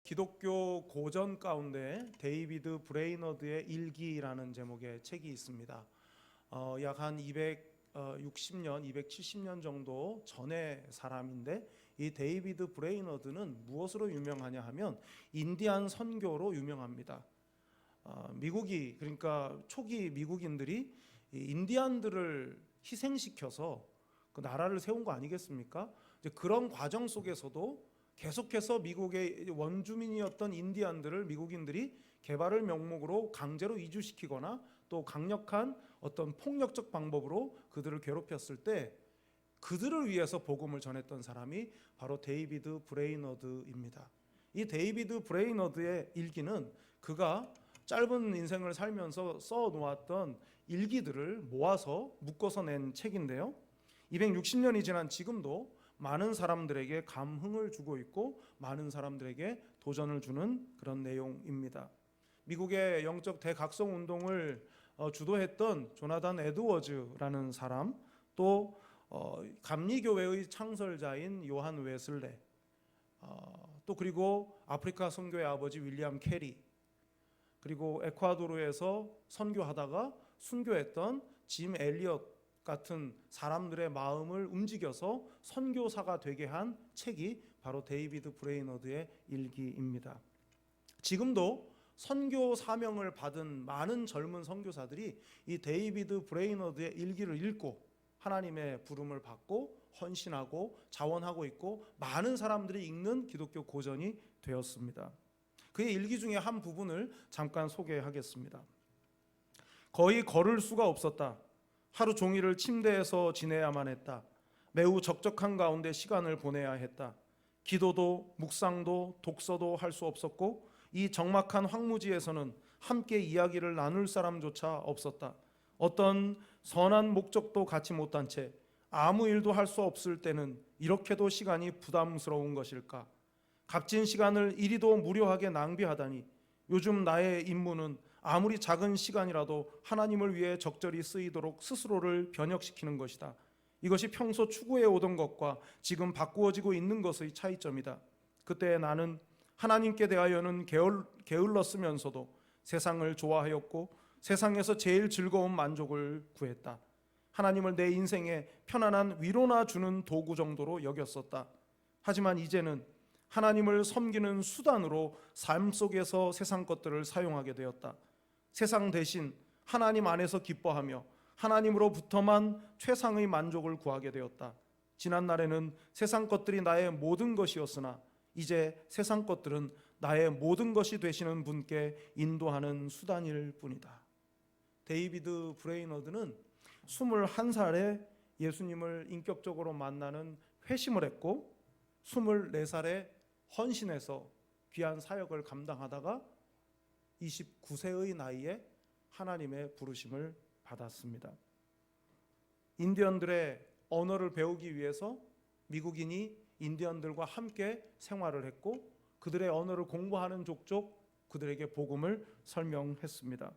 기독교 고전 가운데 데이비드 브레이너드의 일기라는 제목의 책이 있습니다. 약 한 260년, 270년 정도 전의 사람인데, 이 데이비드 브레이너드는 무엇으로 유명하냐 하면 인디안 선교로 유명합니다. 미국이, 그러니까 초기 미국인들이 이 인디안들을 희생시켜서 그 나라를 세운 거 아니겠습니까? 이제 그런 과정 속에서도 계속해서 미국의 원주민이었던 인디안들을 미국인들이 개발을 명목으로 강제로 이주시키거나 또 강력한 어떤 폭력적 방법으로 그들을 괴롭혔을 때 그들을 위해서 복음을 전했던 사람이 바로 데이비드 브레이너드입니다. 이 데이비드 브레이너드의 일기는 그가 짧은 인생을 살면서 써놓았던 일기들을 모아서 묶어서 낸 책인데요, 260년이 지난 지금도 많은 사람들에게 감흥을 주고 있고 많은 사람들에게 도전을 주는 그런 내용입니다. 미국의 영적 대각성 운동을 주도했던 조나단 에드워즈라는 사람, 또 감리교회의 창설자인 요한 웨슬레, 또 그리고 아프리카 선교의 아버지 윌리엄 캐리, 그리고 에콰도르에서 선교하다가 순교했던 짐 엘리엇 같은 사람들의 마음을 움직여서 선교사가 되게 한 책이 바로 데이비드 브레이너드의 일기입니다. 지금도 선교 사명을 받은 많은 젊은 선교사들이 이 데이비드 브레이너드의 일기를 읽고 하나님의 부름을 받고 헌신하고 자원하고 있고 많은 사람들이 읽는 기독교 고전이 되었습니다. 그의 일기 중에 한 부분을 잠깐 소개하겠습니다. 거의 걸을 수가 없었다. 하루 종일을 침대에서 지내야만 했다. 매우 적적한 가운데 시간을 보내야 했다. 기도도 묵상도 독서도 할 수 없었고 이 적막한 황무지에서는 함께 이야기를 나눌 사람조차 없었다. 어떤 선한 목적도 갖지 못한 채 아무 일도 할 수 없을 때는 이렇게도 시간이 부담스러운 것일까? 값진 시간을 이리도 무료하게 낭비하다니. 요즘 나의 임무는 아무리 작은 시간이라도 하나님을 위해 적절히 쓰이도록 스스로를 변혁시키는 것이다. 이것이 평소 추구해 오던 것과 지금 바꾸어지고 있는 것의 차이점이다. 그때 나는 하나님께 대하여는 게을렀으면서도 세상을 좋아하였고 세상에서 제일 즐거운 만족을 구했다. 하나님을 내 인생에 편안한 위로나 주는 도구 정도로 여겼었다. 하지만 이제는 하나님을 섬기는 수단으로 삶 속에서 세상 것들을 사용하게 되었다. 세상 대신 하나님 안에서 기뻐하며 하나님으로부터만 최상의 만족을 구하게 되었다. 지난날에는 세상 것들이 나의 모든 것이었으나 이제 세상 것들은 나의 모든 것이 되시는 분께 인도하는 수단일 뿐이다. 데이비드 브레이너드는 21살에 예수님을 인격적으로 만나는 회심을 했고 24살에 헌신해서 귀한 사역을 감당하다가 29세의 나이에 하나님의 부르심을 받았습니다. 인디언들의 언어를 배우기 위해서 미국인이 인디언들과 함께 생활을 했고 그들의 언어를 공부하는 족족 그들에게 복음을 설명했습니다.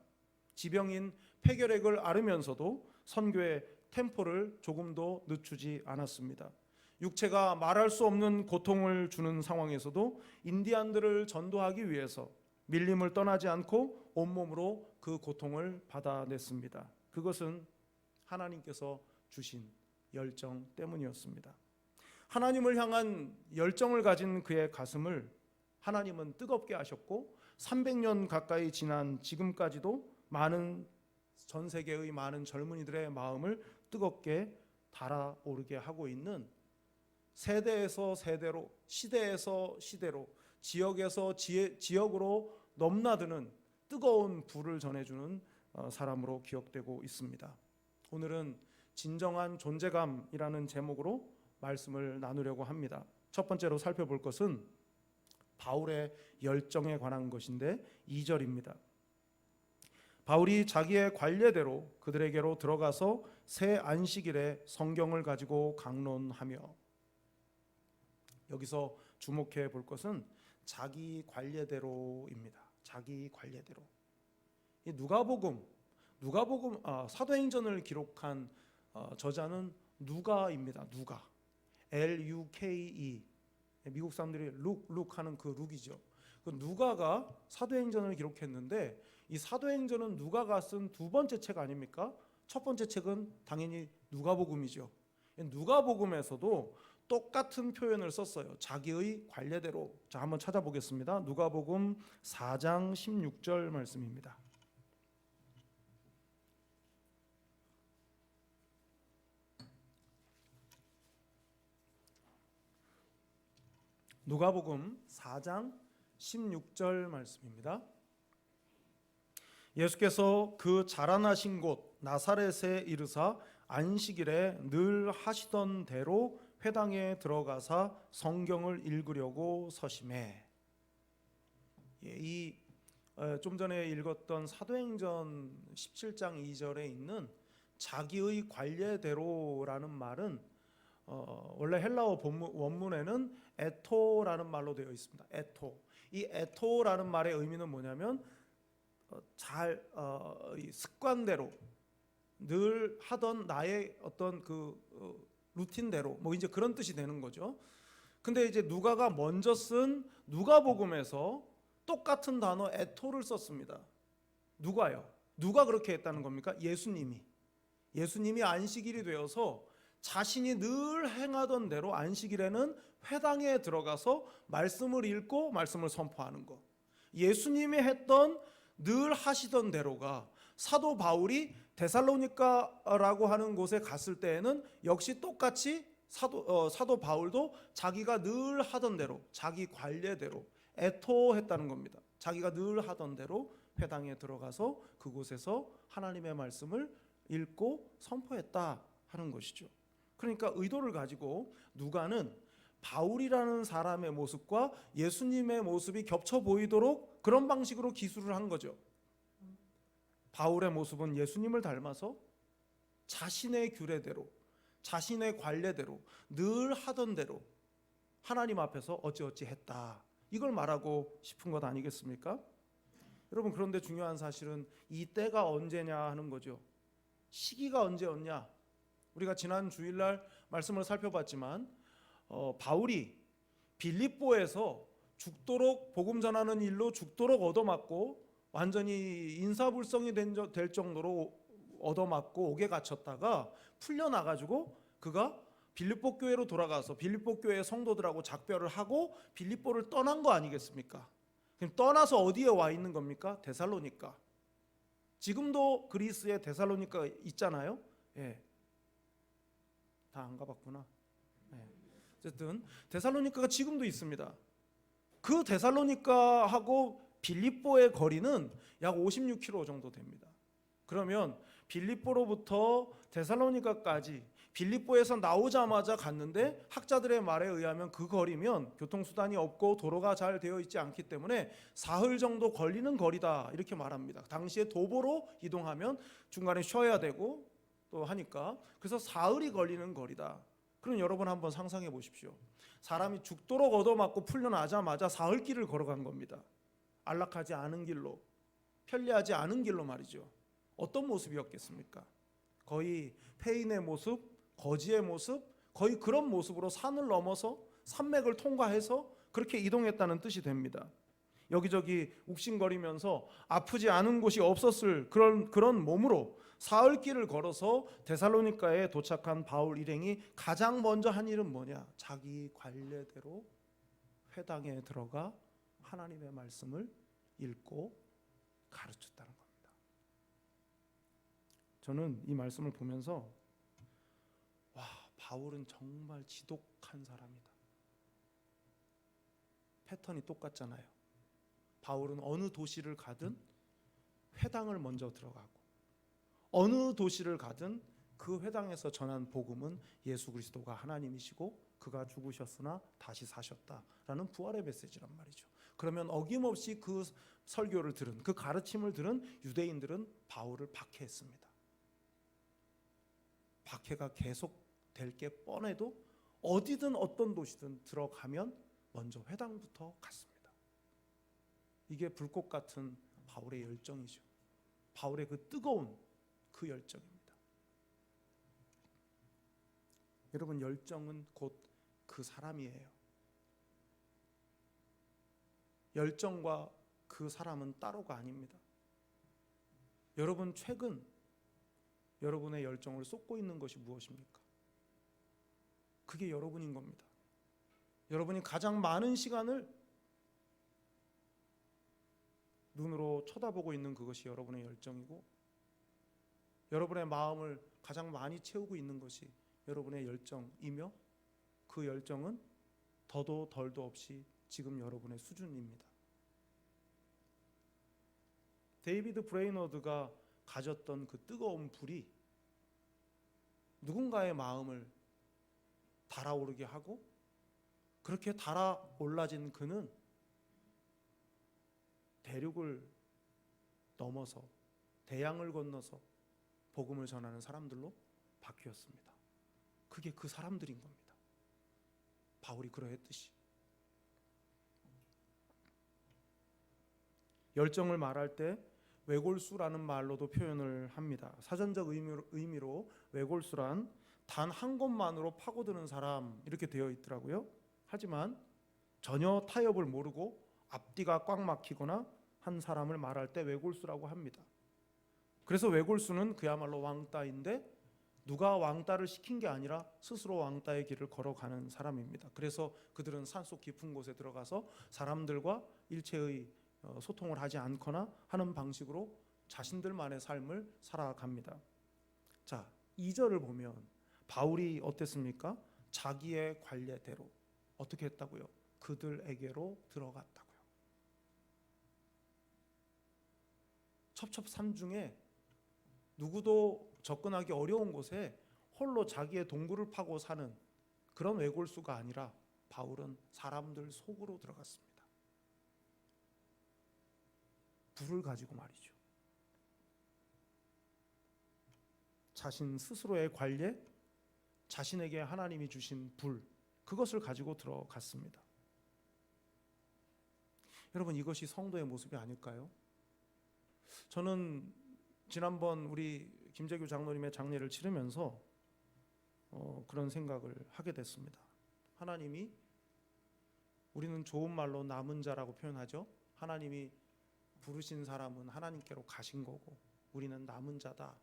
지병인 폐결핵을 앓으면서도 선교의 템포를 조금도 늦추지 않았습니다. 육체가 말할 수 없는 고통을 주는 상황에서도 인디안들을 전도하기 위해서 밀림을 떠나지 않고 온몸으로 그 고통을 받아냈습니다. 그것은 하나님께서 주신 열정 때문이었습니다. 하나님을 향한 열정을 가진 그의 가슴을 하나님은 뜨겁게 하셨고 300년 가까이 지난 지금까지도 많은 전 세계의 많은 젊은이들의 마음을 뜨겁게 달아오르게 하고 있는 세대에서 세대로, 시대에서 시대로, 지역에서 지역으로 넘나드는 뜨거운 불을 전해주는 사람으로 기억되고 있습니다. 오늘은 진정한 존재감이라는 제목으로 말씀을 나누려고 합니다. 첫 번째로 살펴볼 것은 바울의 열정에 관한 것인데 2절입니다. 바울이 자기의 관례대로 그들에게로 들어가서 새 안식일에 성경을 가지고 강론하며, 여기서 주목해 볼 것은 자기 관례대로입니다. 자기 관례대로. 이 누가복음 사도행전을 기록한 저자는 누가입니다. 누가. Luke. 미국 사람들이 룩 하는 그 룩이죠. 그 누가가 사도행전을 기록했는데 이 사도행전은 누가가 쓴 두 번째 책 아닙니까? 첫 번째 책은 당연히 누가복음이죠. 누가복음에서도 똑같은 표현을 썼어요. 자기의 관례대로. 자, 한번 찾아보겠습니다. 누가복음 4장 16절 말씀입니다. 누가복음 4장 16절 말씀입니다. 예수께서 그 자라나신 곳 나사렛에 이르사 안식일에 늘 하시던 대로 회당에 들어가사 성경을 읽으려고 서심해. 좀 전에 읽었던 사도행전 17장 2절에 있는 자기의 관례대로라는 말은 원래 헬라어 원문에는 에토라는 말로 되어 있습니다. 에토. 이 에토라는 말의 의미는 뭐냐면 이 습관대로 늘 하던 나의 어떤 루틴대로 뭐 이제 그런 뜻이 되는 거죠. 근데 이제 누가가 먼저 쓴 누가복음에서 똑같은 단어 에토를 썼습니다. 누가요? 누가 그렇게 했다는 겁니까? 예수님이 안식일이 되어서 자신이 늘 행하던 대로 안식일에는 회당에 들어가서 말씀을 읽고 말씀을 선포하는 것. 예수님이 했던 늘 하시던 대로가 사도 바울이 데살로니가라고 하는 곳에 갔을 때에는 역시 똑같이 사도 바울도 자기가 늘 하던 대로 자기 관례대로 에토했다는 겁니다. 자기가 늘 하던 대로 회당에 들어가서 그곳에서 하나님의 말씀을 읽고 선포했다 하는 것이죠. 그러니까 의도를 가지고 누가는 바울이라는 사람의 모습과 예수님의 모습이 겹쳐 보이도록 그런 방식으로 기술을 한 거죠. 바울의 모습은 예수님을 닮아서 자신의 규례대로 자신의 관례대로 늘 하던 대로 하나님 앞에서 어찌어찌 했다. 이걸 말하고 싶은 것 아니겠습니까? 여러분, 그런데 중요한 사실은 이 때가 언제냐 하는 거죠. 시기가 언제였냐? 우리가 지난 주일날 말씀을 살펴봤지만 바울이 빌립보에서 죽도록 복음 전하는 일로 죽도록 얻어맞고 완전히 인사불성이 될 정도로 얻어맞고 옥에 갇혔다가 풀려나가지고 그가 빌립보 교회로 돌아가서 빌립보 교회 성도들하고 작별을 하고 빌립보를 떠난 거 아니겠습니까? 그럼 떠나서 어디에 와 있는 겁니까? 데살로니가. 지금도 그리스에 데살로니가 있잖아요. 예. 다 안 가봤구나. 예. 어쨌든 데살로니가가 지금도 있습니다. 그 데살로니가하고 빌립보의 거리는 약 56km 정도 됩니다. 그러면 빌립보로부터 데살로니가까지 빌립보에서 나오자마자 갔는데 학자들의 말에 의하면 그 거리면 교통수단이 없고 도로가 잘 되어 있지 않기 때문에 사흘 정도 걸리는 거리다 이렇게 말합니다. 당시에 도보로 이동하면 중간에 쉬어야 되고 또 하니까 그래서 사흘이 걸리는 거리다. 그럼 여러분 한번 상상해 보십시오. 사람이 죽도록 얻어맞고 풀려나자마자 사흘 길을 걸어간 겁니다. 안락하지 않은 길로, 편리하지 않은 길로 말이죠. 어떤 모습이었겠습니까? 거의 폐인의 모습, 거지의 모습, 거의 그런 모습으로 산을 넘어서 산맥을 통과해서 그렇게 이동했다는 뜻이 됩니다. 여기저기 욱신거리면서 아프지 않은 곳이 없었을 그런 몸으로 사흘 길을 걸어서 데살로니가에 도착한 바울 일행이 가장 먼저 한 일은 뭐냐? 자기 관례대로 회당에 들어가 하나님의 말씀을 읽고 가르쳤다는 겁니다. 저는 이 말씀을 보면서 와, 바울은 정말 지독한 사람이다. 패턴이 똑같잖아요. 바울은 어느 도시를 가든 회당을 먼저 들어가고 어느 도시를 가든 그 회당에서 전한 복음은 예수 그리스도가 하나님이시고 그가 죽으셨으나 다시 사셨다라는 부활의 메시지란 말이죠. 그러면 어김없이 그 설교를 들은 그 가르침을 들은 유대인들은 바울을 박해했습니다. 박해가 계속될 게 뻔해도 어디든 어떤 도시든 들어가면 먼저 회당부터 갔습니다. 이게 불꽃 같은 바울의 열정이죠. 바울의 그 뜨거운 그 열정입니다. 여러분, 열정은 곧 그 사람이에요. 열정과 그 사람은 따로가 아닙니다. 여러분 최근 여러분의 열정을 쏟고 있는 것이 무엇입니까? 그게 여러분인 겁니다. 여러분이 가장 많은 시간을 눈으로 쳐다보고 있는 그것이 여러분의 열정이고, 여러분의 마음을 가장 많이 채우고 있는 것이 여러분의 열정이며, 그 열정은 더도 덜도 없이 지금 여러분의 수준입니다. 데이비드 브레이너드가 가졌던 그 뜨거운 불이 누군가의 마음을 달아오르게 하고, 그렇게 달아올라진 그는 대륙을 넘어서 대양을 건너서 복음을 전하는 사람들로 바뀌었습니다. 그게 그 사람들인 겁니다. 바울이 그러했듯이. 열정을 말할 때 외골수라는 말로도 표현을 합니다. 사전적 의미로 외골수란 단 한 곳만으로 파고드는 사람 이렇게 되어 있더라고요. 하지만 전혀 타협을 모르고 앞뒤가 꽉 막히거나 한 사람을 말할 때 외골수라고 합니다. 그래서 외골수는 그야말로 왕따인데, 누가 왕따를 시킨 게 아니라 스스로 왕따의 길을 걸어가는 사람입니다. 그래서 그들은 산속 깊은 곳에 들어가서 사람들과 일체의 소통을 하지 않거나 하는 방식으로 자신들만의 삶을 살아갑니다. 자, 2절을 보면 바울이 어땠습니까? 자기의 관례대로 어떻게 했다고요? 그들에게로 들어갔다고요. 첩첩산중에 누구도 접근하기 어려운 곳에 홀로 자기의 동굴을 파고 사는 그런 외골수가 아니라 바울은 사람들 속으로 들어갔습니다. 불을 가지고 말이죠. 자신 스스로의 관례, 자신에게 하나님이 주신 불, 그것을 가지고 들어갔습니다. 여러분, 이것이 성도의 모습이 아닐까요? 저는 지난번 우리 김재규 장로님의 장례를 치르면서 그런 생각을 하게 됐습니다. 하나님이, 우리는 좋은 말로 남은 자라고 표현하죠. 하나님이 부르신 사람은 하나님께로 가신 거고 우리는 남은 자다,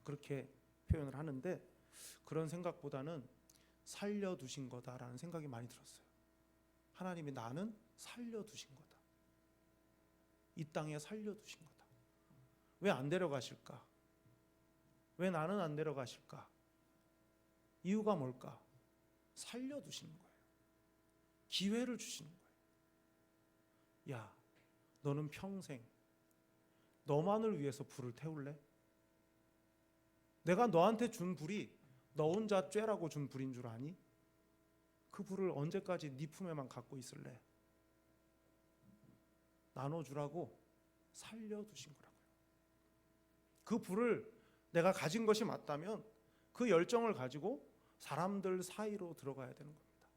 그렇게 표현을 하는데, 그런 생각보다는 살려두신 거다라는 생각이 많이 들었어요. 하나님이 나는 살려두신 거다. 이 땅에 살려두신 거다. 왜 안 데려가실까? 왜 나는 안 데려가실까? 이유가 뭘까? 살려두시는 거예요. 기회를 주시는 거예요. 야, 너는 평생 너만을 위해서 불을 태울래? 내가 너한테 준 불이 너 혼자 쬐라고 준 불인 줄 아니? 그 불을 언제까지 네 품에만 갖고 있을래? 나눠주라고 살려두신 거라고요. 그 불을 내가 가진 것이 맞다면 그 열정을 가지고 사람들 사이로 들어가야 되는 겁니다.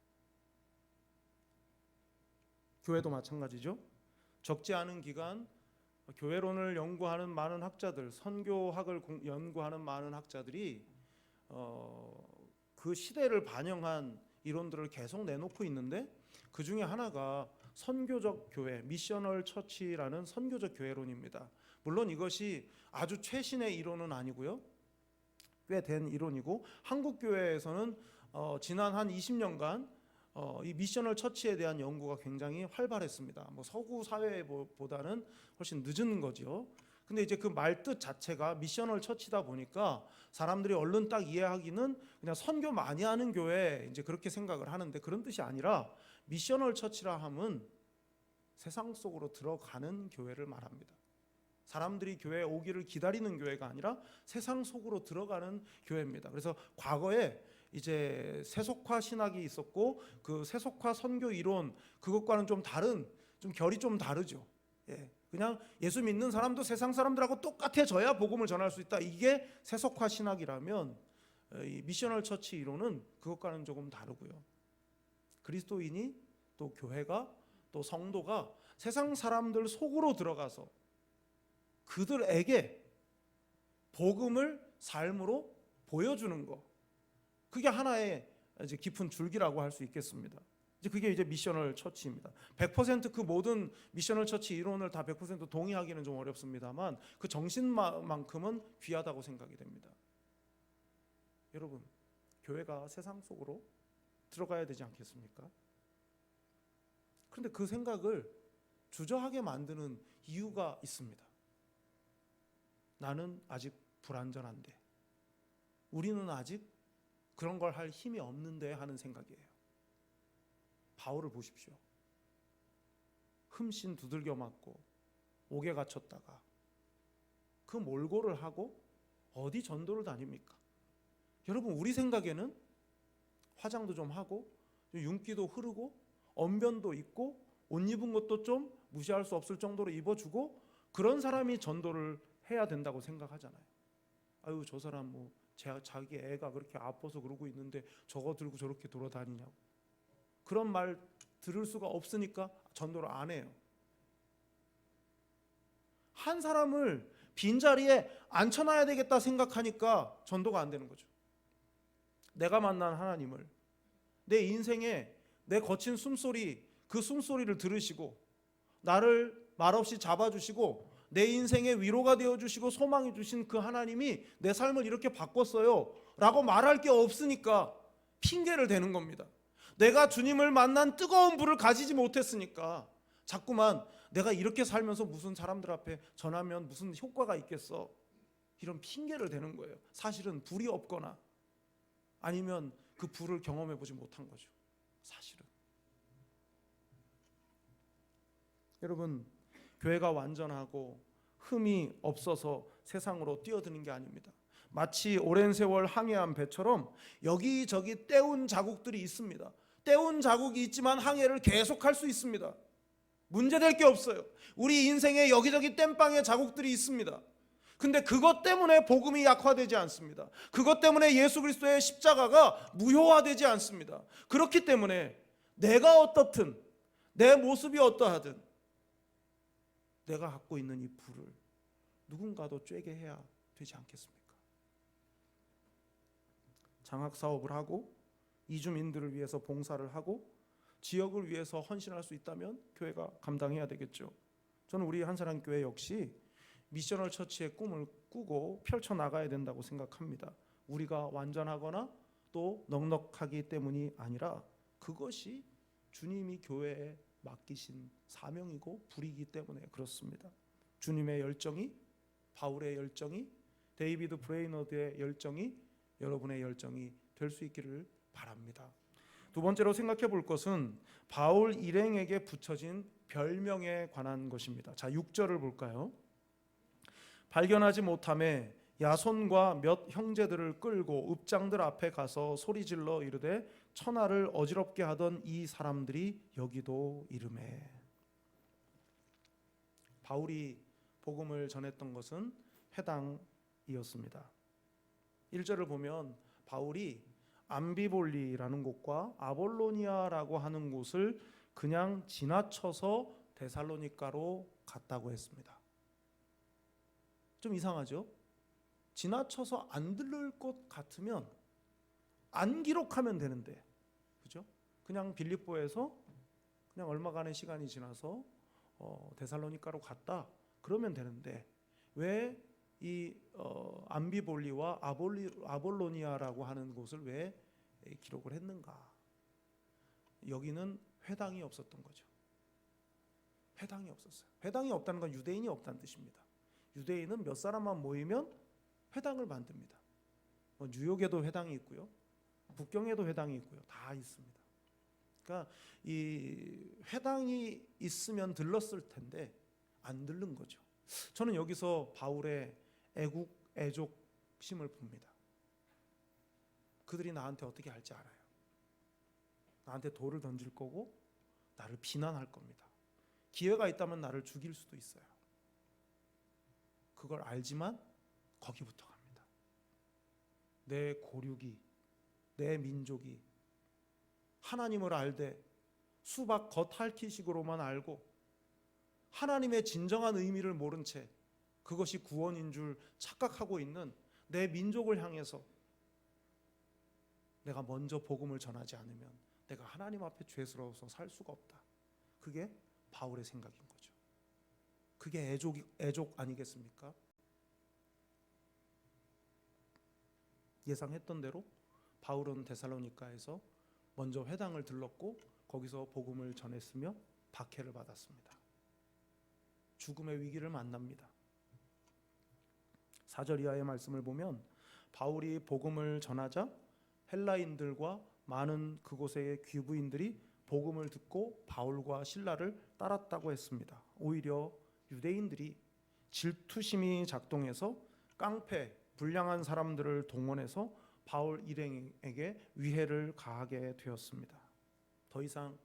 교회도 마찬가지죠. 적지 않은 기간 교회론을 연구하는 많은 학자들, 선교학을 연구하는 많은 학자들이 그 시대를 반영한 이론들을 계속 내놓고 있는데, 그 중에 하나가 선교적 교회, 미셔널 처치라는 선교적 교회론입니다. 물론 이것이 아주 최신의 이론은 아니고요, 꽤 된 이론이고, 한국 교회에서는 지난 한 20년간 이 미셔널 처치에 대한 연구가 굉장히 활발했습니다. 서구 사회보다는 훨씬 늦은 거죠. 근데 이제 그 말뜻 자체가 미셔널 처치다 보니까 사람들이 얼른 딱 이해하기는 그냥 선교 많이 하는 교회, 이제 그렇게 생각을 하는데, 그런 뜻이 아니라 미셔널 처치라 함은 세상 속으로 들어가는 교회를 말합니다. 사람들이 교회에 오기를 기다리는 교회가 아니라 세상 속으로 들어가는 교회입니다. 그래서 과거에 이제 세속화 신학이 있었고, 그 세속화 선교 이론, 그것과는 좀 다른, 좀 결이 좀 다르죠. 그냥 예수 믿는 사람도 세상 사람들하고 똑같아져야 복음을 전할 수 있다, 이게 세속화 신학이라면, 이 미셔널 처치 이론은 그것과는 조금 다르고요. 그리스도인이, 또 교회가, 또 성도가 세상 사람들 속으로 들어가서 그들에게 복음을 삶으로 보여주는 것, 그게 하나의 이제 깊은 줄기라고 할 수 있겠습니다. 그게 이제 미셔널 처치입니다. 100% 그 모든 미셔널 처치 이론을 다 100% 동의하기는 좀 어렵습니다만 그 정신만큼은 귀하다고 생각이 됩니다. 여러분, 교회가 세상 속으로 들어가야 되지 않겠습니까? 그런데 그 생각을 주저하게 만드는 이유가 있습니다. 나는 아직 불완전한데, 우리는 아직 그런 걸 할 힘이 없는데 하는 생각이에요. 바울을 보십시오. 흠씬 두들겨 맞고 옥에 갇혔다가 그 몰골을 하고 어디 전도를 다닙니까? 여러분, 우리 생각에는 화장도 좀 하고 윤기도 흐르고 언변도 있고 옷 입은 것도 좀 무시할 수 없을 정도로 입어주고 그런 사람이 전도를 해야 된다고 생각하잖아요. 아유, 저 사람 뭐 자기 애가 그렇게 아파서 그러고 있는데 저거 들고 저렇게 돌아다니냐고. 그런 말 들을 수가 없으니까 전도를 안 해요. 한 사람을 빈자리에 앉혀놔야 되겠다 생각하니까 전도가 안 되는 거죠. 내가 만난 하나님을 내 인생에 내 거친 숨소리, 그 숨소리를 들으시고 나를 말없이 잡아주시고 내 인생의 위로가 되어주시고 소망해 주신 그 하나님이 내 삶을 이렇게 바꿨어요 라고 말할 게 없으니까 핑계를 대는 겁니다. 내가 주님을 만난 뜨거운 불을 가지지 못했으니까 자꾸만 내가 이렇게 살면서 무슨 사람들 앞에 전하면 무슨 효과가 있겠어, 이런 핑계를 대는 거예요. 사실은 불이 없거나 아니면 그 불을 경험해 보지 못한 거죠. 사실은. 여러분, 교회가 완전하고 흠이 없어서 세상으로 뛰어드는 게 아닙니다. 마치 오랜 세월 항해한 배처럼 여기저기 때운 자국들이 있습니다. 때운 자국이 있지만 항해를 계속할 수 있습니다. 문제될 게 없어요. 우리 인생에 여기저기 땜빵의 자국들이 있습니다. 근데 그것 때문에 복음이 약화되지 않습니다. 그것 때문에 예수 그리스도의 십자가가 무효화되지 않습니다. 그렇기 때문에 내가 어떻든 내 모습이 어떠하든 내가 갖고 있는 이 불을 누군가도 쬐게 해야 되지 않겠습니까? 장학 사업을 하고 이주민들을 위해서 봉사를 하고 지역을 위해서 헌신할 수 있다면 교회가 감당해야 되겠죠. 저는 우리 한사랑교회 역시 미셔널 처치의 꿈을 꾸고 펼쳐나가야 된다고 생각합니다. 우리가 완전하거나 또 넉넉하기 때문이 아니라 그것이 주님이 교회에 맡기신 사명이고 불이기 때문에 그렇습니다. 주님의 열정이, 바울의 열정이, 데이비드 브레이너드의 열정이 여러분의 열정이 될 수 있기를 바랍니다. 두 번째로 생각해 볼 것은 바울 일행에게 붙여진 별명에 관한 것입니다. 자, 6절을 볼까요? 발견하지 못함에 야손과 몇 형제들을 끌고 읍장들 앞에 가서 소리질러 이르되 천하를 어지럽게 하던 이 사람들이 여기도 이르매. 바울이 복음을 전했던 것은 회당이었습니다. 1절을 보면 바울이 암비볼리라는 곳과 아볼로니아라고 하는 곳을 그냥 지나쳐서 데살로니가로 갔다고 했습니다. 좀 이상하죠? 지나쳐서 안 들를 것 같으면 안 기록하면 되는데, 그죠? 그냥 빌립보에서 그냥 얼마간의 시간이 지나서 데살로니가로 갔다 그러면 되는데 왜 이 암비볼리와 아볼로니아라고 하는 곳을 왜 기록을 했는가? 여기는 회당이 없었던 거죠. 회당이 없었어요. 회당이 없다는 건 유대인이 없다는 뜻입니다. 유대인은 몇 사람만 모이면 회당을 만듭니다. 뉴욕에도 회당이 있고요, 북경에도 회당이 있고요, 다 있습니다. 그러니까 이 회당이 있으면 들렀을 텐데 안 들른 거죠. 저는 여기서 바울의 애국심을 봅니다. 그들이 나한테 어떻게 할지 알아요. 나한테 돌을 던질 거고 나를 비난할 겁니다. 기회가 있다면 나를 죽일 수도 있어요. 그걸 알지만 거기부터 갑니다. 내 고륙이, 내 민족이 하나님을 알되 수박 겉핥기식으로만 알고 하나님의 진정한 의미를 모른 채 그것이 구원인 줄 착각하고 있는 내 민족을 향해서 내가 먼저 복음을 전하지 않으면 내가 하나님 앞에 죄스러워서 살 수가 없다. 그게 바울의 생각인 거죠. 그게 애족 아니겠습니까? 예상했던 대로 바울은 데살로니가에서 먼저 회당을 들렀고 거기서 복음을 전했으며 박해를 받았습니다. 죽음의 위기를 만납니다. 4절 이하의 말씀을 보면 바울이 복음을 전하자 헬라인들과 많은 그곳의 귀부인들이 복음을 듣고 바울과 실라를 따랐다고 했습니다. 오히려 유대인들이 질투심이 작동해서 깡패, 불량한 사람들을 동원해서 바울 일행에게 위해를 가하게 되었습니다. 더 이상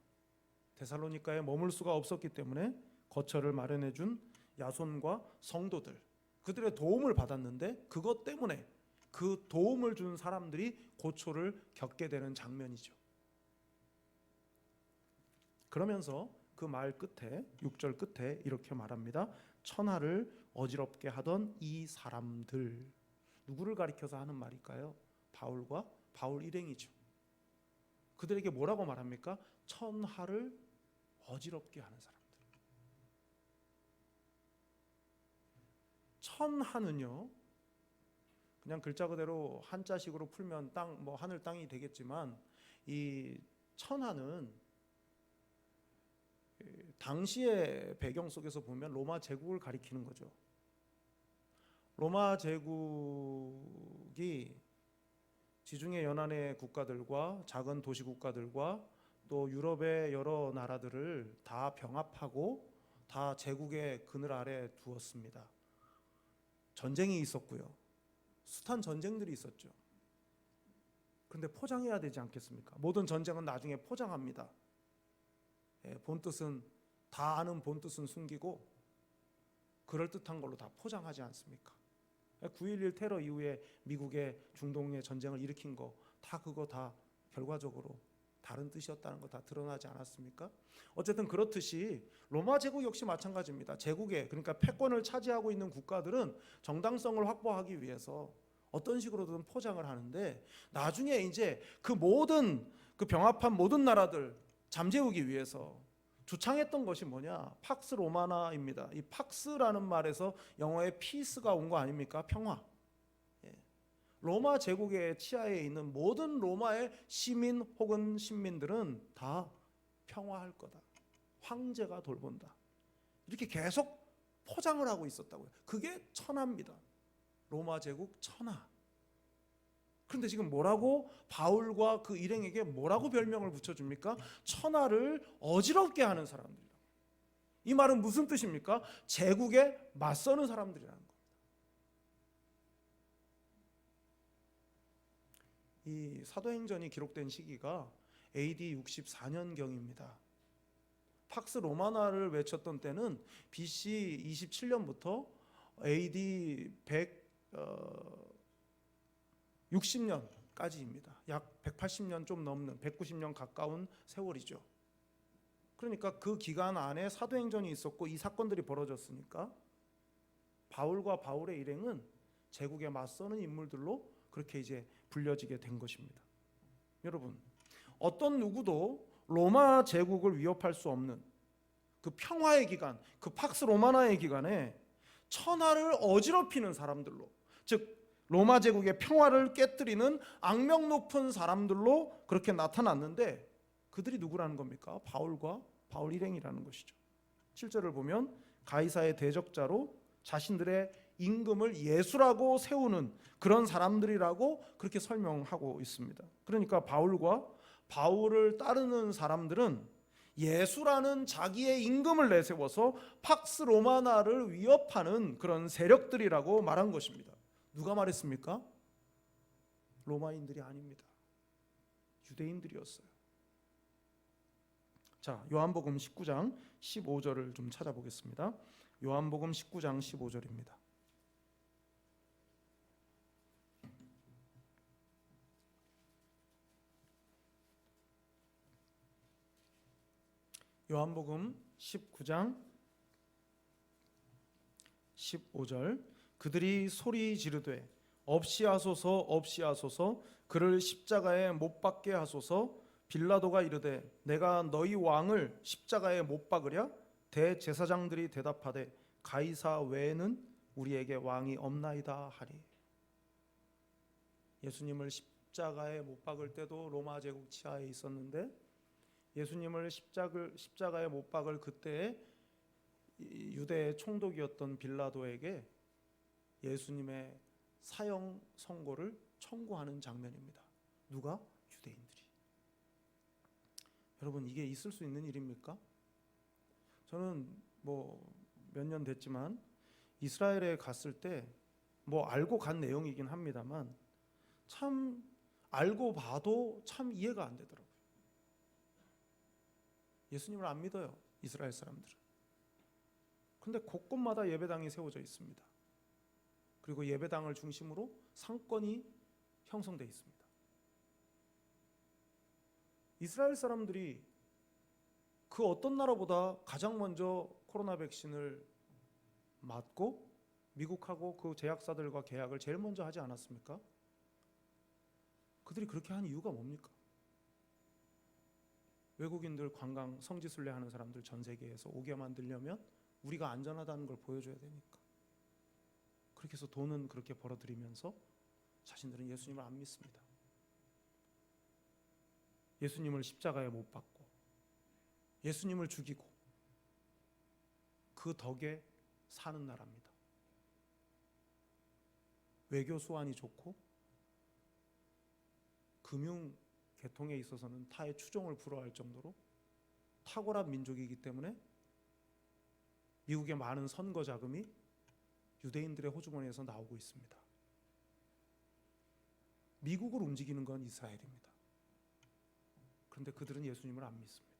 데살로니가에 머물 수가 없었기 때문에 거처를 마련해 준 야손과 성도들, 그들의 도움을 받았는데 그것 때문에 그 도움을 준 사람들이 고초를 겪게 되는 장면이죠. 그러면서 그 말 끝에 6절 끝에 이렇게 말합니다. 천하를 어지럽게 하던 이 사람들, 누구를 가리켜서 하는 말일까요? 바울과 바울 일행이죠. 그들에게 뭐라고 말합니까? 천하를 어지럽게 하는 사람들. 천하는요, 그냥 글자 그대로 한자식으로 풀면 땅, 뭐 하늘 땅이 되겠지만, 이 천하는 당시의 배경 속에서 보면 로마 제국을 가리키는 거죠. 로마 제국이 지중해 연안의 국가들과 작은 도시 국가들과 또 유럽의 여러 나라들을 다 병합하고 다 제국의 그늘 아래 두었습니다. 전쟁이 있었고요. 숱한 전쟁들이 있었죠. 그런데 포장해야 되지 않겠습니까? 모든 전쟁은 나중에 포장합니다. 본뜻은 다 아는 본뜻은 숨기고 그럴듯한 걸로 다 포장하지 않습니까? 9.11 테러 이후에 미국의 중동의 전쟁을 일으킨 거 다 그거 다 결과적으로 다른 뜻이었다는 거 다 드러나지 않았습니까? 어쨌든 그렇듯이 로마 제국 역시 마찬가지입니다. 제국에, 그러니까 패권을 차지하고 있는 국가들은 정당성을 확보하기 위해서 어떤 식으로든 포장을 하는데 나중에 이제 그 모든 그 병합한 모든 나라들 잠재우기 위해서 주창했던 것이 뭐냐? 팍스 로마나입니다. 이 팍스라는 말에서 영어의 피스가 온 거 아닙니까? 평화. 로마 제국의 치하에 있는 모든 로마의 시민 혹은 신민들은 다 평화할 거다. 황제가 돌본다. 이렇게 계속 포장을 하고 있었다고요. 그게 천하입니다. 로마 제국 천하. 그런데 지금 뭐라고 바울과 그 일행에게 뭐라고 별명을 붙여줍니까? 천하를 어지럽게 하는 사람들이라고. 이 말은 무슨 뜻입니까? 제국에 맞서는 사람들이라는 겁니다. 이 사도행전이 기록된 시기가 AD 64년경입니다. 팍스 로마나를 외쳤던 때는 BC 27년부터 AD 160년까지입니다. 약 180년 좀 넘는 190년 가까운 세월이죠. 그러니까 그 기간 안에 사도행전이 있었고 이 사건들이 벌어졌으니까 바울과 바울의 일행은 제국에 맞서는 인물들로 그렇게 이제 불려지게 된 것입니다. 여러분, 어떤 누구도 로마 제국을 위협할 수 없는 그 평화의 기간, 그 팍스 로마나의 기간에 천하를 어지럽히는 사람들로, 즉 로마 제국의 평화를 깨뜨리는 악명 높은 사람들로 그렇게 나타났는데 그들이 누구라는 겁니까? 바울과 바울 일행이라는 것이죠. 7절을 보면 가이사의 대적자로 자신들의 임금을 예수라고 세우는 그런 사람들이라고 그렇게 설명하고 있습니다. 그러니까 바울과 바울을 따르는 사람들은 예수라는 자기의 임금을 내세워서 팍스 로마나를 위협하는 그런 세력들이라고 말한 것입니다. 누가 말했습니까? 로마인들이 아닙니다. 유대인들이었어요. 자, 요한복음 19장 15절을 좀 찾아보겠습니다. 요한복음 19장 15절입니다. 요한복음 19장 15절, 그들이 소리 지르되 없이 하소서, 없이 하소서, 그를 십자가에 못 박게 하소서. 빌라도가 이르되 내가 너희 왕을 십자가에 못 박으랴? 대제사장들이 대답하되 가이사 외에는 우리에게 왕이 없나이다 하리. 예수님을 십자가에 못 박을 때도 로마 제국 치하에 있었는데, 예수님을 십자가에 못 박을 그때에 유대의 총독이었던 빌라도에게 예수님의 사형 선고를 청구하는 장면입니다. 누가? 유대인들이. 여러분, 이게 있을 수 있는 일입니까? 저는 몇 년 됐지만 이스라엘에 갔을 때 알고 간 내용이긴 합니다만 참 알고 봐도 참 이해가 안 되더라고요. 예수님을 안 믿어요, 이스라엘 사람들은. 그런데 곳곳마다 예배당이 세워져 있습니다. 그리고 예배당을 중심으로 상권이 형성되어 있습니다. 이스라엘 사람들이 그 어떤 나라보다 가장 먼저 코로나 백신을 맞고 미국하고 그 제약사들과 계약을 제일 먼저 하지 않았습니까? 그들이 그렇게 한 이유가 뭡니까? 외국인들 관광 성지순례 하는 사람들 전 세계에서 오게 만들려면 우리가 안전하다는 걸 보여줘야 되니까. 그렇게 해서 돈은 그렇게 벌어들이면서 자신들은 예수님을 안 믿습니다. 예수님을 십자가에 못 박고 예수님을 죽이고 그 덕에 사는 나라입니다. 외교 수완이 좋고 금융 계통에 있어서는 타의 추종을 불허할 정도로 탁월한 민족이기 때문에 미국의 많은 선거 자금이 유대인들의 호주머니에서 나오고 있습니다. 미국을 움직이는 건 이스라엘입니다. 그런데 그들은 예수님을 안 믿습니다.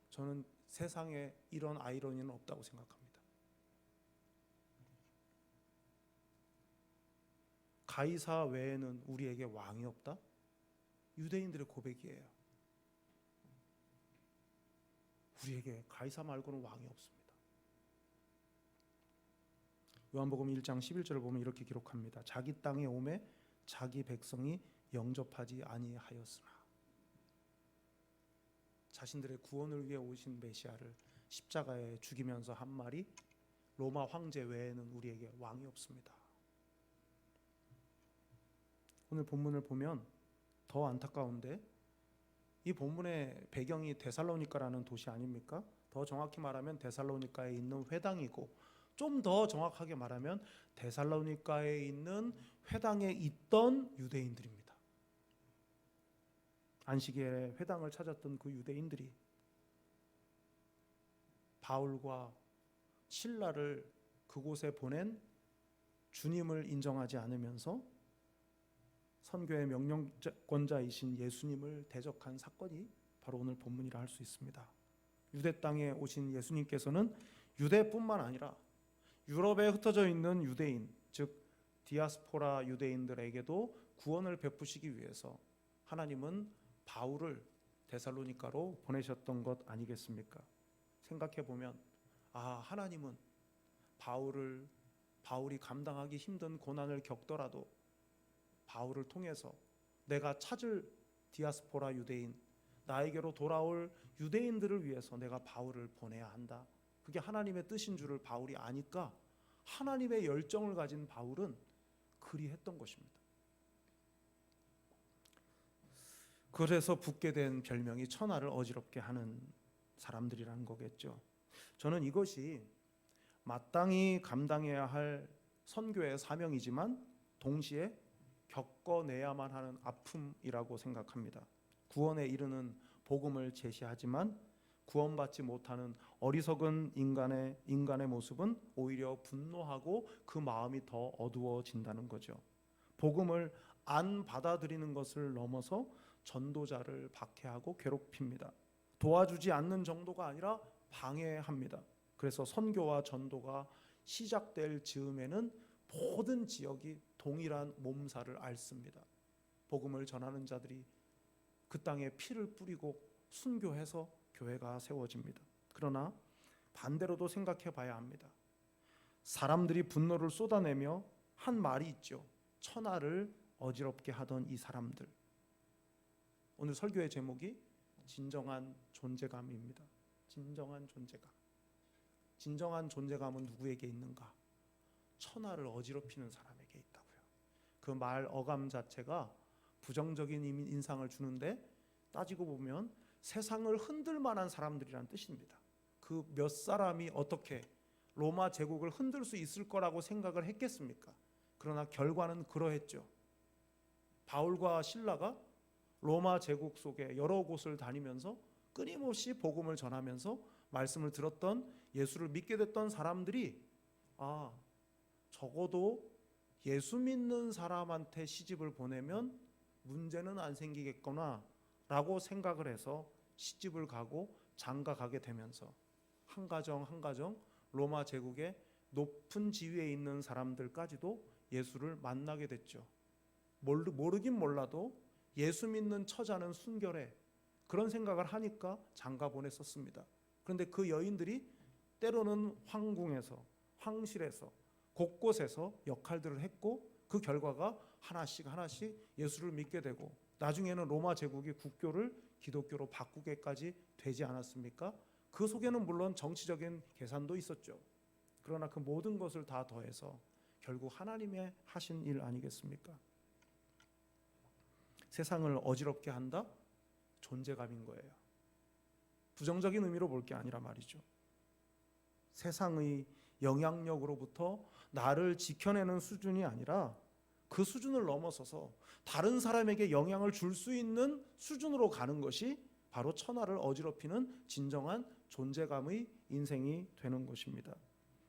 저는 세상에 이런 아이러니는 없다고 생각합니다. 가이사 외에는 우리에게 왕이 없다? 유대인들의 고백이에요. 우리에게 가이사 말고는 왕이 없습니다. 요한복음 1장 11절을 보면 이렇게 기록합니다. 자기 땅에 오매 자기 백성이 영접하지 아니하였으나. 자신들의 구원을 위해 오신 메시아를 십자가에 죽이면서 한 말이 로마 황제 외에는 우리에게 왕이 없습니다. 오늘 본문을 보면 더 안타까운데, 이 본문의 배경이 데살로니가라는 도시 아닙니까? 더 정확히 말하면 데살로니가에 있는 회당이고, 좀 더 정확하게 말하면 데살로니가에 있는 회당에 있던 유대인들입니다. 안식일에 회당을 찾았던 그 유대인들이 바울과 실라를 그곳에 보낸 주님을 인정하지 않으면서 선교의 명령권자이신 예수님을 대적한 사건이 바로 오늘 본문이라 할 수 있습니다. 유대 땅에 오신 예수님께서는 유대뿐만 아니라 유럽에 흩어져 있는 유대인, 즉 디아스포라 유대인들에게도 구원을 베푸시기 위해서 하나님은 바울을 데살로니가로 보내셨던 것 아니겠습니까? 생각해 보면 하나님은 바울이 감당하기 힘든 고난을 겪더라도 바울을 통해서 내가 찾을 디아스포라 유대인, 나에게로 돌아올 유대인들을 위해서 내가 바울을 보내야 한다. 그게 하나님의 뜻인 줄을 바울이 아니까 하나님의 열정을 가진 바울은 그리했던 것입니다. 그래서 붙게 된 별명이 천하를 어지럽게 하는 사람들이라는 거겠죠. 저는 이것이 마땅히 감당해야 할 선교의 사명이지만 동시에 겪어내야만 하는 아픔이라고 생각합니다. 구원에 이르는 복음을 제시하지만 구원받지 못하는 어리석은 인간의 모습은 오히려 분노하고 그 마음이 더 어두워진다는 거죠. 복음을 안 받아들이는 것을 넘어서 전도자를 박해하고 괴롭힙니다. 도와주지 않는 정도가 아니라 방해합니다. 그래서 선교와 전도가 시작될 즈음에는 모든 지역이 동일한 몸살을 앓습니다. 복음을 전하는 자들이 그 땅에 피를 뿌리고 순교해서 교회가 세워집니다. 그러나 반대로도 생각해 봐야 합니다. 사람들이 분노를 쏟아내며 한 말이 있죠. 천하를 어지럽게 하던 이 사람들. 오늘 설교의 제목이 진정한 존재감입니다. 진정한 존재감. 진정한 존재감은 누구에게 있는가? 천하를 어지럽히는 사람에게 있다고요. 그 말 어감 자체가 부정적인 인상을 주는데 따지고 보면 세상을 흔들 만한 사람들이란 뜻입니다. 그 몇 사람이 어떻게 로마 제국을 흔들 수 있을 거라고 생각을 했겠습니까? 그러나 결과는 그러했죠. 바울과 실라가 로마 제국 속에 여러 곳을 다니면서 끊임없이 복음을 전하면서 말씀을 들었던 예수를 믿게 됐던 사람들이 적어도 예수 믿는 사람한테 시집을 보내면 문제는 안 생기겠구나 라고 생각을 해서 시집을 가고 장가 가게 되면서 한 가정 한 가정 로마 제국의 높은 지위에 있는 사람들까지도 예수를 만나게 됐죠. 모르긴 몰라도 예수 믿는 처자는 순결해, 그런 생각을 하니까 장가 보냈었습니다. 그런데 그 여인들이 때로는 황궁에서, 황실에서, 곳곳에서 역할들을 했고 그 결과가 하나씩 예수를 믿게 되고 나중에는 로마 제국이 국교를 기독교로 바꾸게까지 되지 않았습니까? 그 속에는 물론 정치적인 계산도 있었죠. 그러나 그 모든 것을 다 더해서 결국 하나님의 하신 일 아니겠습니까? 세상을 어지럽게 한다? 존재감인 거예요. 부정적인 의미로 볼 게 아니라 말이죠. 세상의 영향력으로부터 나를 지켜내는 수준이 아니라 그 수준을 넘어서서 다른 사람에게 영향을 줄 수 있는 수준으로 가는 것이 바로 천하를 어지럽히는 진정한 존재감의 인생이 되는 것입니다.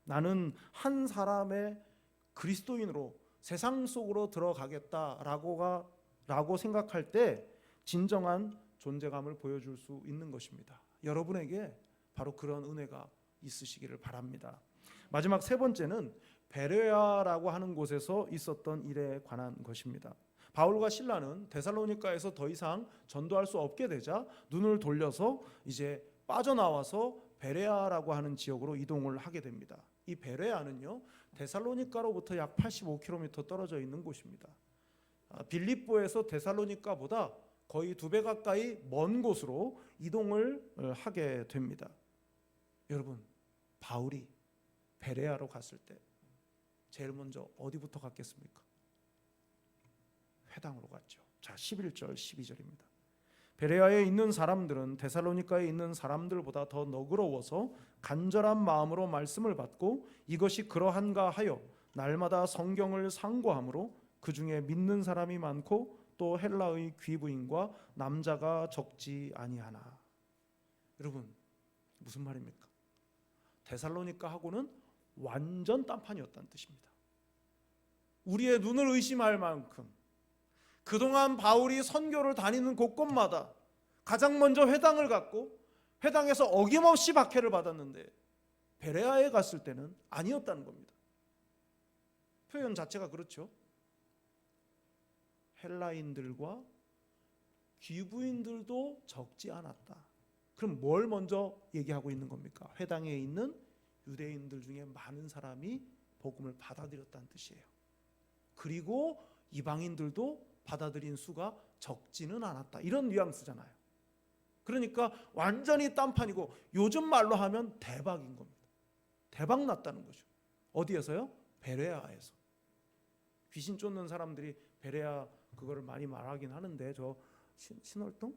나는 한 사람의 그리스도인으로 세상 속으로 들어가겠다라고 생각할 때 진정한 존재감을 보여줄 수 있는 것입니다. 여러분에게 바로 그런 은혜가 있으시기를 바랍니다. 마지막 세 번째는 베레아라고 하는 곳에서 있었던 일에 관한 것입니다. 바울과 실라는 데살로니가에서 더 이상 전도할 수 없게 되자 눈을 돌려서 이제 빠져나와서 베레아라고 하는 지역으로 이동을 하게 됩니다. 이 베레아는요, 데살로니가로부터 약 85km 떨어져 있는 곳입니다. 빌립보에서 데살로니가보다 거의 2배 가까이 먼 곳으로 이동을 하게 됩니다. 여러분, 바울이 베레아로 갔을 때 제일 먼저 어디부터 갔겠습니까? 회당으로 갔죠. 자, 11절 12절입니다. 베레아에 있는 사람들은 데살로니가에 있는 사람들보다 더 너그러워서 간절한 마음으로 말씀을 받고 이것이 그러한가 하여 날마다 성경을 상고함으로 그 중에 믿는 사람이 많고 또 헬라의 귀부인과 남자가 적지 아니하나. 여러분, 무슨 말입니까? 데살로니가하고는 완전 딴판이었다는 뜻입니다. 우리의 눈을 의심할 만큼 그동안 바울이 선교를 다니는 곳곳마다 가장 먼저 회당을 갔고 회당에서 어김없이 박해를 받았는데 베레아에 갔을 때는 아니었다는 겁니다. 표현 자체가 그렇죠. 헬라인들과 귀부인들도 적지 않았다. 그럼 뭘 먼저 얘기하고 있는 겁니까? 회당에 있는 유대인들 중에 많은 사람이 복음을 받아들였다는 뜻이에요. 그리고 이방인들도 받아들인 수가 적지는 않았다. 이런 뉘앙스잖아요. 그러니까 완전히 딴판이고 요즘 말로 하면 대박인 겁니다. 대박 났다는 거죠. 어디에서요? 베레아에서. 귀신 쫓는 사람들이 베레아 그거를 많이 말하긴 하는데 저 신월동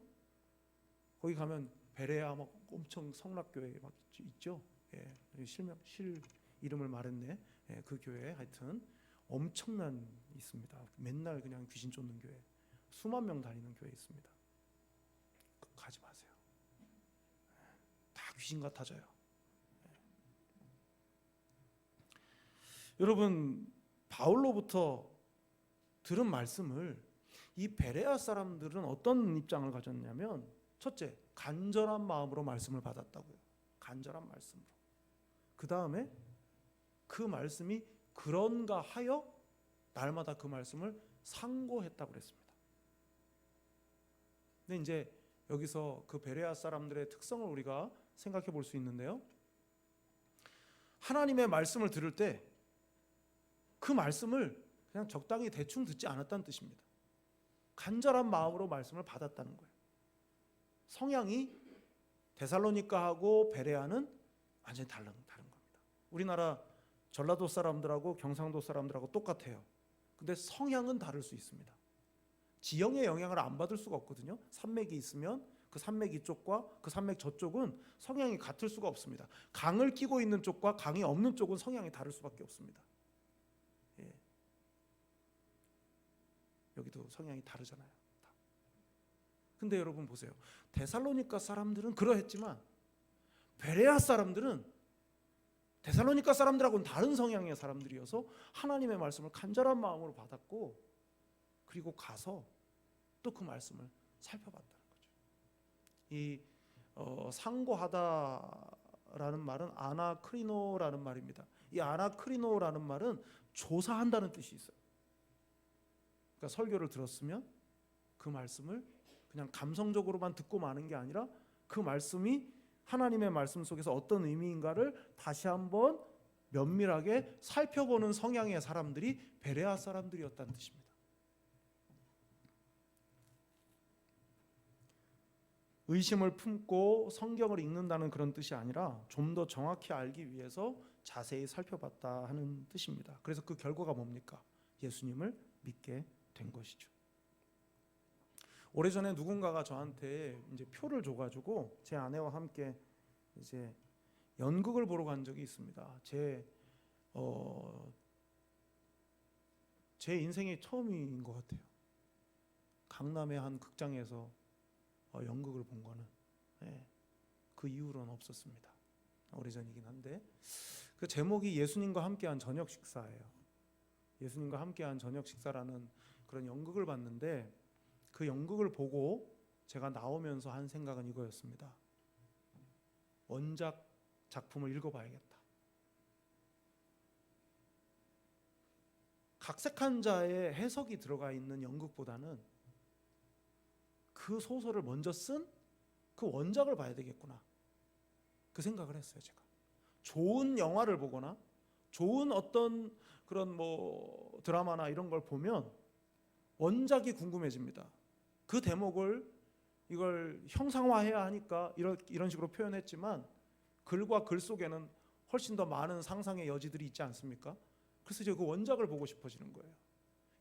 거기 가면 베레아 막 엄청 성락교회 막 있죠. 예, 실 이름을 말했네. 예, 그 교회 하여튼 엄청난 있습니다. 맨날 그냥 귀신 쫓는 교회 수만 명 다니는 교회 있습니다. 가지 마세요. 다 귀신 같아져요. 여러분, 바울로부터 들은 말씀을 이 베레아 사람들은 어떤 입장을 가졌냐면, 첫째, 간절한 마음으로 말씀을 받았다고요. 간절한 말씀으로. 그 다음에 그 말씀이 그런가 하여 날마다 그 말씀을 상고했다고 그랬습니다. 근데 이제 여기서 그 베레아 사람들의 특성을 우리가 생각해 볼 수 있는데요. 하나님의 말씀을 들을 때 그 말씀을 그냥 적당히 대충 듣지 않았다는 뜻입니다. 간절한 마음으로 말씀을 받았다는 거예요. 성향이 데살로니가하고 베레아는 완전히 다른 겁니다. 우리나라 전라도 사람들하고 경상도 사람들하고 똑같아요. 근데 성향은 다를 수 있습니다. 지형의 영향을 안 받을 수가 없거든요. 산맥이 있으면 그 산맥 이쪽과 그 산맥 저쪽은 성향이 같을 수가 없습니다. 강을 끼고 있는 쪽과 강이 없는 쪽은 성향이 다를 수밖에 없습니다. 예. 여기도 성향이 다르잖아요. 근데 여러분 보세요. 데살로니가 사람들은 그러했지만 베레아 사람들은 데살로니가 사람들하고는 다른 성향의 사람들이어서 하나님의 말씀을 간절한 마음으로 받았고, 그리고 가서 또 그 말씀을 살펴봤다는 거죠. 이 상고하다라는 말은 아나크리노라는 말입니다. 이 아나크리노라는 말은 조사한다는 뜻이 있어요. 그러니까 설교를 들었으면 그 말씀을 그냥 감성적으로만 듣고 마는 게 아니라 그 말씀이 하나님의 말씀 속에서 어떤 의미인가를 다시 한번 면밀하게 살펴보는 성향의 사람들이 베레아 사람들이었다는 뜻입니다. 의심을 품고 성경을 읽는다는 그런 뜻이 아니라 좀 더 정확히 알기 위해서 자세히 살펴봤다 하는 뜻입니다. 그래서 그 결과가 뭡니까? 예수님을 믿게 된 것이죠. 오래전에 누군가가 저한테 이제 표를 줘가지고 제 아내와 함께 이제 연극을 보러 간 적이 있습니다. 제 인생의 처음인 것 같아요. 강남의 한 극장에서 연극을 본 거는 그 이후로는 없었습니다. 오래전이긴 한데 그 제목이 예수님과 함께한 저녁 식사예요. 예수님과 함께한 저녁 식사라는 그런 연극을 봤는데, 그 연극을 보고 제가 나오면서 한 생각은 이거였습니다. 원작 작품을 읽어봐야겠다. 각색한 자의 해석이 들어가 있는 연극보다는 그 소설을 먼저 쓴 그 원작을 봐야 되겠구나, 그 생각을 했어요. 제가 좋은 영화를 보거나 좋은 어떤 그런 뭐 드라마나 이런 걸 보면 원작이 궁금해집니다. 그 대목을 이걸 형상화해야 하니까 이런 식으로 표현했지만 글과 글 속에는 훨씬 더 많은 상상의 여지들이 있지 않습니까? 그래서 이제 그 원작을 보고 싶어지는 거예요.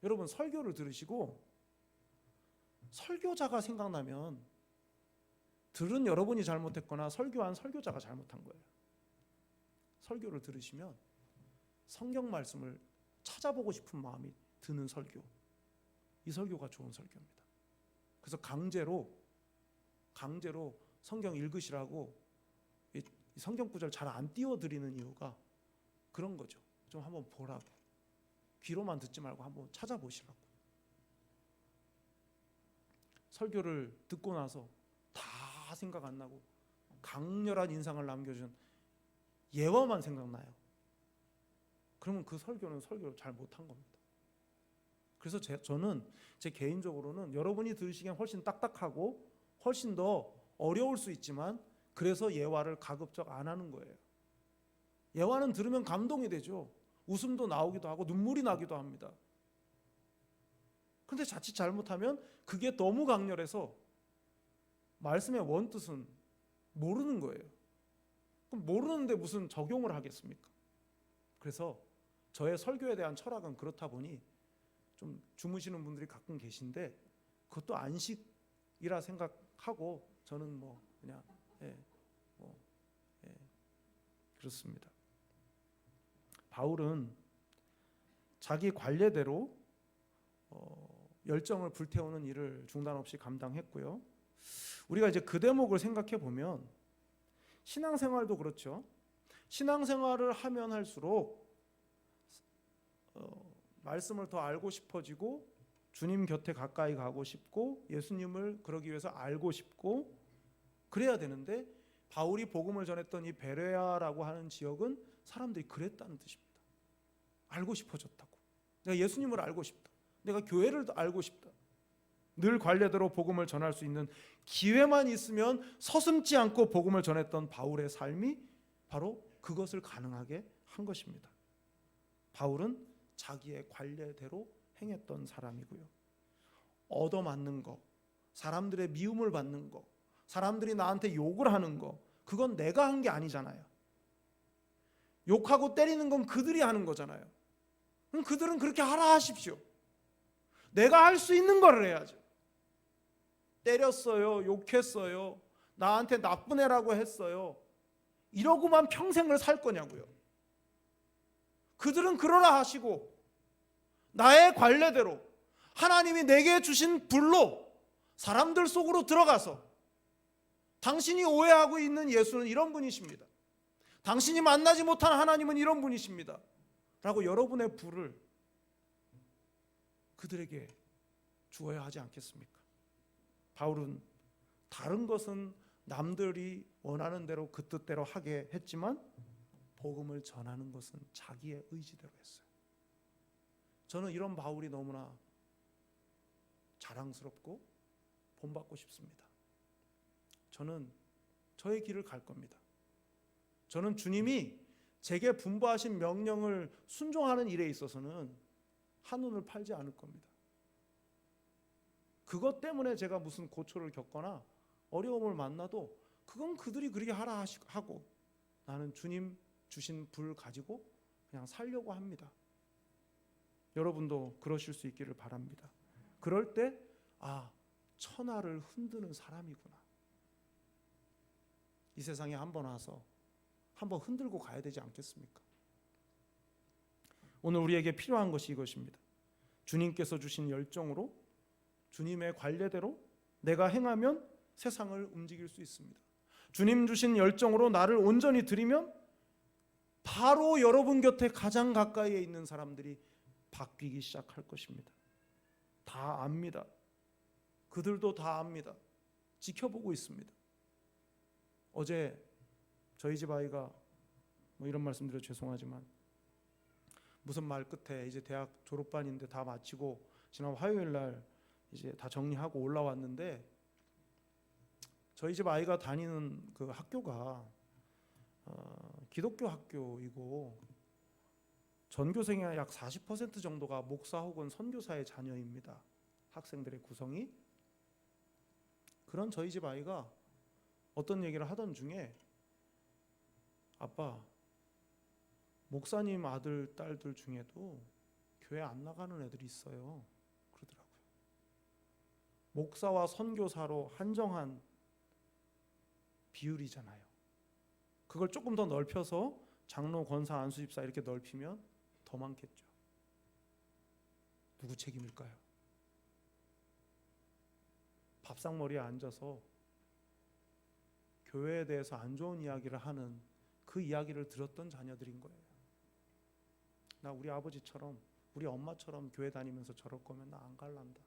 여러분, 설교를 들으시고 설교자가 생각나면 들은 여러분이 잘못했거나 설교한 설교자가 잘못한 거예요. 설교를 들으시면 성경 말씀을 찾아보고 싶은 마음이 드는 설교, 이 설교가 좋은 설교입니다. 그래서 강제로 성경 읽으시라고 이 성경 구절 잘 안 띄워드리는 이유가 그런 거죠. 좀 한번 보라고, 귀로만 듣지 말고 한번 찾아보시라고. 설교를 듣고 나서 다 생각 안 나고 강렬한 인상을 남겨준 예화만 생각나요. 그러면 그 설교는 설교를 잘 못한 겁니다. 그래서 저는 제 개인적으로는 여러분이 들으시기엔 훨씬 딱딱하고 훨씬 더 어려울 수 있지만 그래서 예화를 가급적 안 하는 거예요. 예화는 들으면 감동이 되죠. 웃음도 나오기도 하고 눈물이 나기도 합니다. 그런데 자칫 잘못하면 그게 너무 강렬해서 말씀의 원뜻은 모르는 거예요. 그럼 모르는데 무슨 적용을 하겠습니까? 그래서 저의 설교에 대한 철학은 그렇다 보니 좀 주무시는 분들이 가끔 계신데 그것도 안식이라 생각하고 저는 뭐 그냥 그렇습니다. 바울은 자기 관례대로 열정을 불태우는 일을 중단 없이 감당했고요. 우리가 이제 그 대목을 생각해 보면 신앙생활도 그렇죠. 신앙생활을 하면 할수록 말씀을 더 알고 싶어지고 주님 곁에 가까이 가고 싶고 예수님을 그러기 위해서 알고 싶고 그래야 되는데, 바울이 복음을 전했던 이 베레아라고 하는 지역은 사람들이 그랬다는 뜻입니다. 알고 싶어졌다고. 내가 예수님을 알고 싶다. 내가 교회를 알고 싶다. 늘 관례대로 복음을 전할 수 있는 기회만 있으면 서슴지 않고 복음을 전했던 바울의 삶이 바로 그것을 가능하게 한 것입니다. 바울은 자기의 관례대로 행했던 사람이고요. 얻어맞는 거, 사람들의 미움을 받는 거, 사람들이 나한테 욕을 하는 거, 그건 내가 한 게 아니잖아요. 욕하고 때리는 건 그들이 하는 거잖아요. 그럼 그들은 그렇게 하라 하십시오. 내가 할 수 있는 거를 해야죠. 때렸어요, 욕했어요, 나한테 나쁜 애라고 했어요, 이러고만 평생을 살 거냐고요. 그들은 그러라 하시고 나의 관례대로 하나님이 내게 주신 불로 사람들 속으로 들어가서 당신이 오해하고 있는 예수는 이런 분이십니다, 당신이 만나지 못한 하나님은 이런 분이십니다 라고 여러분의 불을 그들에게 주어야 하지 않겠습니까? 바울은 다른 것은 남들이 원하는 대로 그 뜻대로 하게 했지만 복음을 전하는 것은 자기의 의지대로 했어요. 저는 이런 바울이 너무나 자랑스럽고 본받고 싶습니다. 저는 저의 길을 갈 겁니다. 저는 주님이 제게 분부하신 명령을 순종하는 일에 있어서는 한눈을 팔지 않을 겁니다. 그것 때문에 제가 무슨 고초를 겪거나 어려움을 만나도 그건 그들이 그렇게 하라 하고 나는 주님 주신 불 가지고 그냥 살려고 합니다. 여러분도 그러실 수 있기를 바랍니다. 그럴 때 천하를 흔드는 사람이구나, 이 세상에 한번 와서 한번 흔들고 가야 되지 않겠습니까? 오늘 우리에게 필요한 것이 이것입니다. 주님께서 주신 열정으로 주님의 관례대로 내가 행하면 세상을 움직일 수 있습니다. 주님 주신 열정으로 나를 온전히 드리면 바로 여러분 곁에 가장 가까이에 있는 사람들이 바뀌기 시작할 것입니다. 다 압니다. 그들도 다 압니다. 지켜보고 있습니다. 어제 저희 집 아이가 이런 말씀드려 죄송하지만 무슨 말 끝에 이제 대학 졸업반인데 다 마치고 지난 화요일 날 이제 다 정리하고 올라왔는데 저희 집 아이가 다니는 그 학교가 기독교 학교이고 전교생의 약 40% 정도가 목사 혹은 선교사의 자녀입니다. 학생들의 구성이. 그런 저희 집 아이가 어떤 얘기를 하던 중에 아빠, 목사님 아들, 딸들 중에도 교회 안 나가는 애들이 있어요, 그러더라고요. 목사와 선교사로 한정한 비율이잖아요. 그걸 조금 더 넓혀서 장로, 권사, 안수집사 이렇게 넓히면 더 많겠죠. 누구 책임일까요? 밥상머리에 앉아서 교회에 대해서 안 좋은 이야기를 하는 그 이야기를 들었던 자녀들인 거예요. 나 우리 아버지처럼 우리 엄마처럼 교회 다니면서 저럴 거면 나 안 갈란다.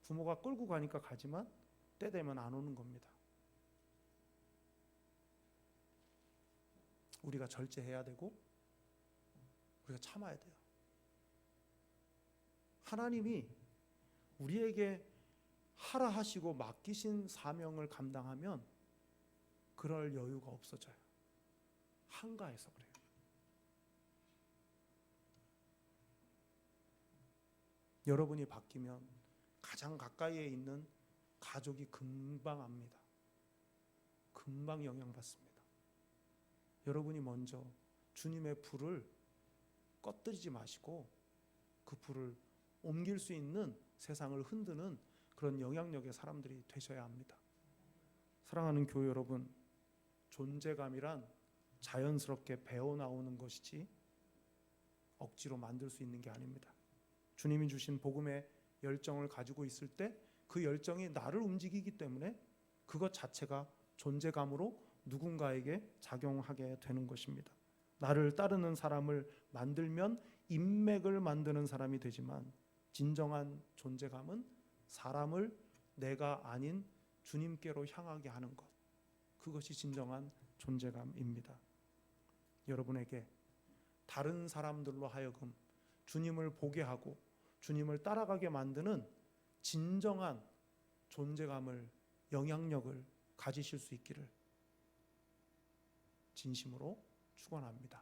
부모가 끌고 가니까 가지만 때 되면 안 오는 겁니다. 우리가 절제해야 되고 우리가 참아야 돼요. 하나님이 우리에게 하라 하시고 맡기신 사명을 감당하면 그럴 여유가 없어져요. 한가해서 그래요. 여러분이 바뀌면 가장 가까이에 있는 가족이 금방 압니다. 금방 영향받습니다. 여러분이 먼저 주님의 불을 꺼뜨리지 마시고 그 불을 옮길 수 있는, 세상을 흔드는 그런 영향력의 사람들이 되셔야 합니다. 사랑하는 교회 여러분, 존재감이란 자연스럽게 배어나오는 것이지 억지로 만들 수 있는 게 아닙니다. 주님이 주신 복음의 열정을 가지고 있을 때 그 열정이 나를 움직이기 때문에 그것 자체가 존재감으로 누군가에게 작용하게 되는 것입니다. 나를 따르는 사람을 만들면 인맥을 만드는 사람이 되지만 진정한 존재감은 사람을 내가 아닌 주님께로 향하게 하는 것, 그것이 진정한 존재감입니다. 여러분에게 다른 사람들로 하여금 주님을 보게 하고 주님을 따라가게 만드는 진정한 존재감을, 영향력을 가지실 수 있기를 진심으로 축원합니다.